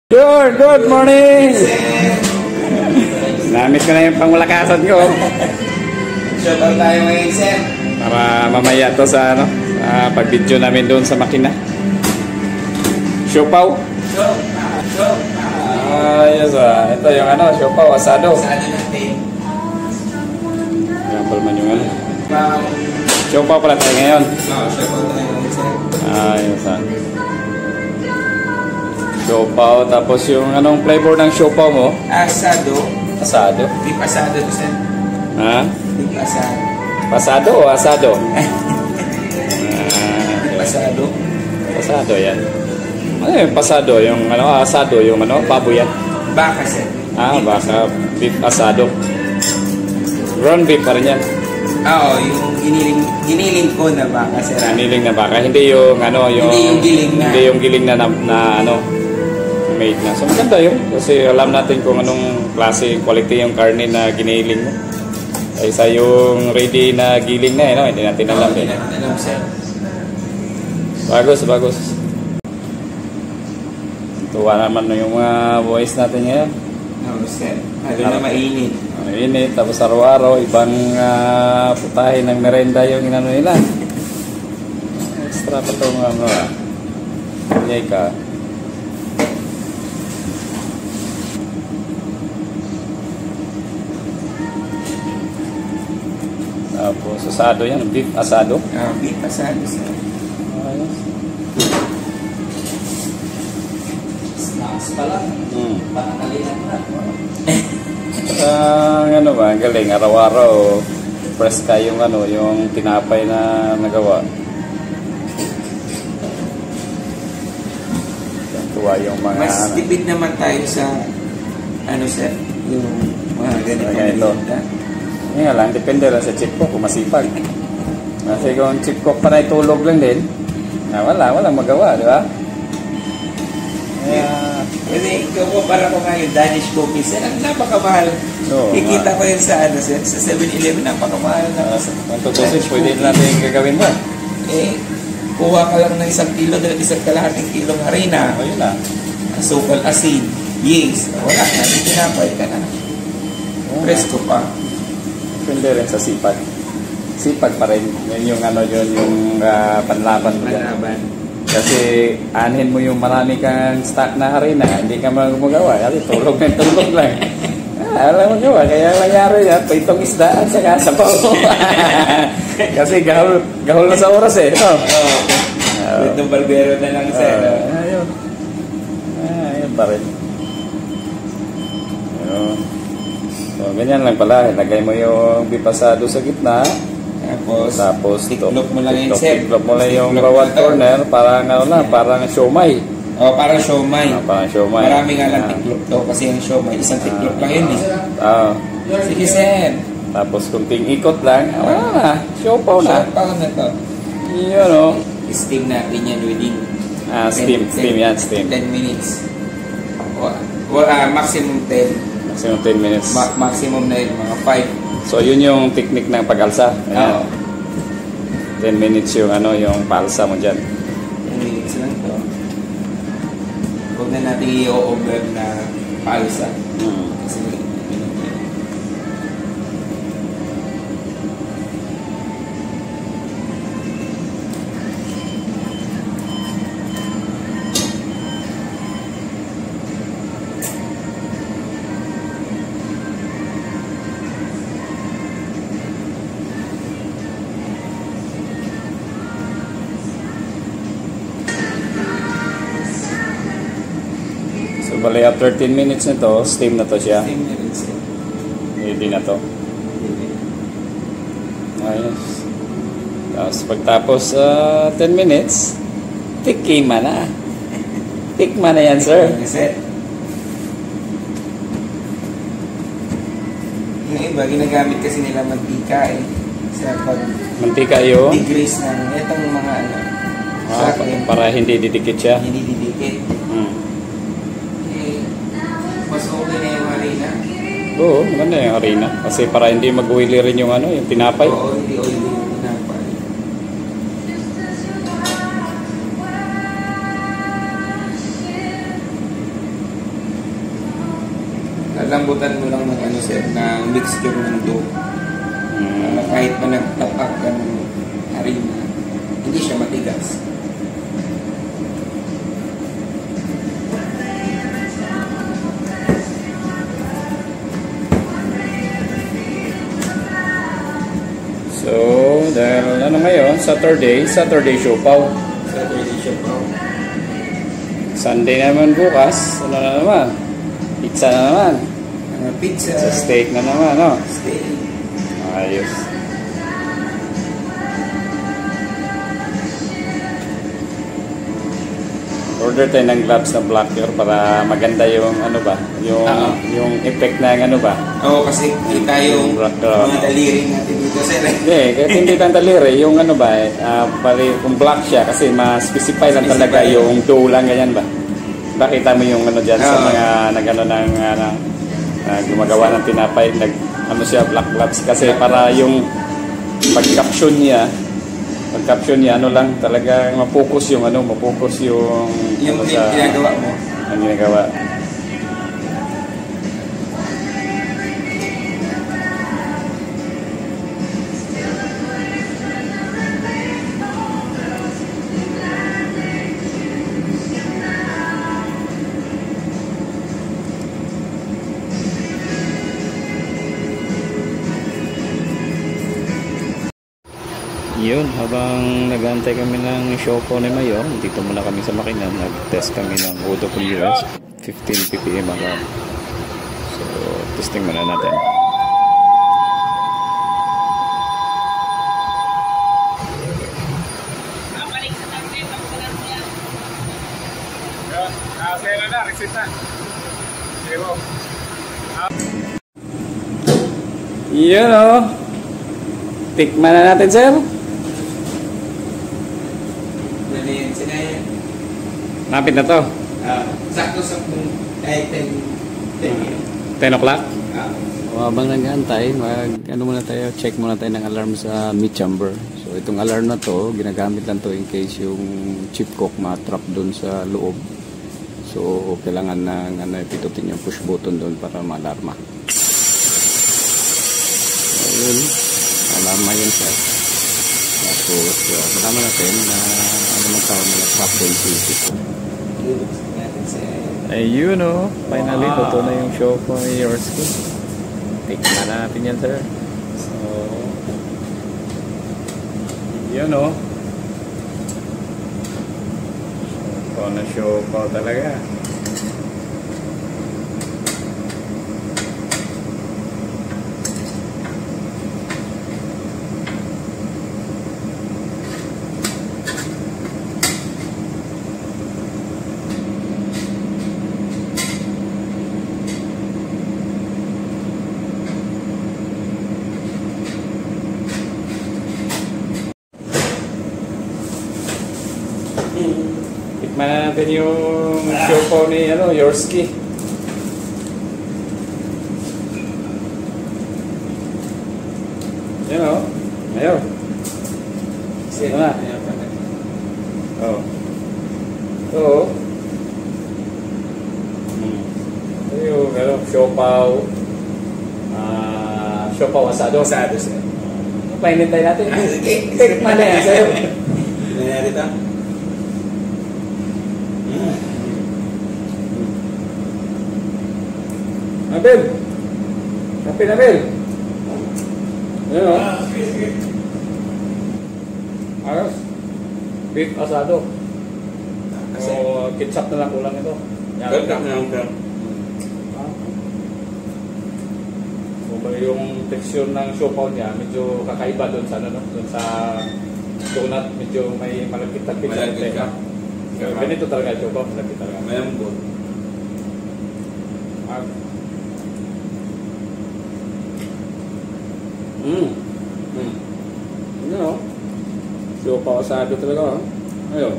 Good morning! Namit ko na yung pangmalakasan ko. Shoutout tayo ngayon, sir. Para mamaya to sa pag-video namin doon sa makina. Siopaw. Yes, ito yung siopaw, asado. Asado natin. Yan pala man yung siopaw pala tayo ngayon. Shoutout tayo ngayon, sir. Yes, siopaw, tapos yung anong flavor ng siopaw mo? Asado. Asado? Beef asado to, sir. Ha? Beef asado. Pasado o asado? Beef asado. Pasado yan. Ano yung pasado? Yung asado, yung baboy yan? Baka, sir. Baka beef asado. Ground beef pa rin yan. Oo, yung giniling ko na baka, sir. Giniling na baka, hindi yung hindi yung giling na. Hindi yung giling na made na. So maganda yun kasi alam natin kung anong klase, quality yung karne na giniling mo. Kaysa yung ready na giling na, hindi natin alam. Hindi natin alam, sir. Bagos. Tuwa naman yung mga boys natin ngayon. Oo, sir. Lalo na mainit. Mainit, tapos araw-araw, ibang putahe ng merenda yung inano nila. Extra pa ito mga Nyay ka. Tapos asado yan, beef asado. Beef asado, sir. Ayos. Snacks pala. Pakakalihan na. Galing, araw-araw fresh ka yung yung tinapay na nagawa. Tuwa yung mga mas tipid naman tayo sa sir, yung mga ganitong merienda. Nga lang, depende lang sa chip cook kung masipag. Kasi kung chip cook pa na itulog lang din, walang magawa, di ba? Kasi kumpara ko ngayon, Danish cookies, sir, ang napakamahal. Kikita ko yun sa sa 7-Eleven, napakamahal na. Kung tutusin, pwede natin gagawin mo. Kuha ka lang ng 1 kilo, dahil 1 kalahating kilong harina. Yun na. Asukal, asin, yeast. Wala na, tinapay ka na. Presko pa. Depende rin sa sipag. Sipag pa rin. Yun yung panlaban mo dyan. Kasi anhin mo yung marami kang stock na harina, hindi ka magawa. Kasi tulog lang. Alam mo gawa. Kaya nangyari yan, pitong isda at saka sabaw. Kasi gahol na sa oras Itong barbero na lang, sir. Ayun pa rin. So, ganyan lang pala. Ilagay mo yung beef asado sa gitna. Tapos tiklop mo lang yun, sir. Tiklop mo lang yung bawat corner. Parang siomay. Parang siomay. Parang siomay. Marami nga lang tiklop to. Kasi yung siomay, isang tiklop lang yun Sige, sir. Tapos kunting ikot lang. Wala na. Siopaw na. Siopaw na to. Yun Steam natin yan within steam yan. 10 minutes. Maximum 10. Maximum 10 minutes. Maximum na yun, mga 5. So yun yung technique ng pag-alsa. 10 minutes yung yung paalsa mo dyan. 10 minutes lang to. Huwag na natin i-over na paalsa. Kasi bali after 10 minutes nito, steam na to siya. 10 minutes. Ready na to. Ayos. Tapos pagtapos 10 minutes, tikima na. Tikma na yan, sir. Yung iba, ginagamit kasi nila mantika sa mantika yung? Degrees ng itong mga para hindi didikit siya. Hindi didikit. Mas okay na yung harina. Oo, maganda yung harina. Kasi para hindi mag-oily rin yung yung tinapay. Oo, hindi oily yung tinapay. Palambutan mo lang ng ano sir, ng mixture ng dough. Para kahit pa nagtapak ka ng harina, hindi siya matigas. So, dahil ano ngayon, Saturday siopaw. Saturday siopaw. Sunday naman bukas, ano na naman? Pizza na naman. Pizza. Sa steak na naman, no? Steak. Ayos. Order tayo ng gloves na black here para maganda yung ano ba, yung effect ng ano ba. Oo, kasi kita yung mga daliri natin dito sir. Kahit hindi lang daliri, yung ano ba, kung black siya kasi ma-specify lang talaga yung dough lang ganyan ba. Nakita mo yung ano dyan sa mga nagano ng gumagawa ng tinapay, ano siya, black gloves kasi para yung pag-caption niya ano lang talaga mapokus yung ano yung ano sa ginagawa mo. Ang ginagawa. Yun, habang nag-aantay kami ng siopaw ni Mayor, dito muna kami sa makina, nag-test kami ng OWS 15 ppm alarm. So, testing muna natin. Yun o, tikman na natin, sir. Sinayan. Napit na to. Sakto sa 10 o'clock? Habang nag-aantay, ano muna tayo, check muna tayo ng alarm sa meat chamber. So itong alarm na to, ginagamit lang to in case yung chip cook ma-trap doon sa loob. So kailangan ng pitutin yung push button doon para ma-alarma. So yun, alarma yun siya. Tapos malaman natin na ano man tawag nila, trap doon si chip cook. Ayun o, finally, luto na yung show po ni Yorski. Tikman na natin yan, sir. So, yun o. Ito na show po talaga. Tikman na natin yung siopaw ni Yorski. Yan o. Ngayon. Ito na. Oo. Oo. Ito yung siopaw. Siopaw asado. Asado sir. Painintay natin. Tikman na yan, sir. Tikman na ito. Abel! Kapin, Abel! Ayan o. Ayos. Beef asado. O ketchup na lang kulang ito. Ketchup na lang sir. Yung texture ng siopaw niya, medyo kakaiba doon sa doon sa donut, medyo may malapit-lapit sa teka. Ganito talaga siopaw, malapit talaga. Malambot. Ano? Siopaw asado talaga. Ayun.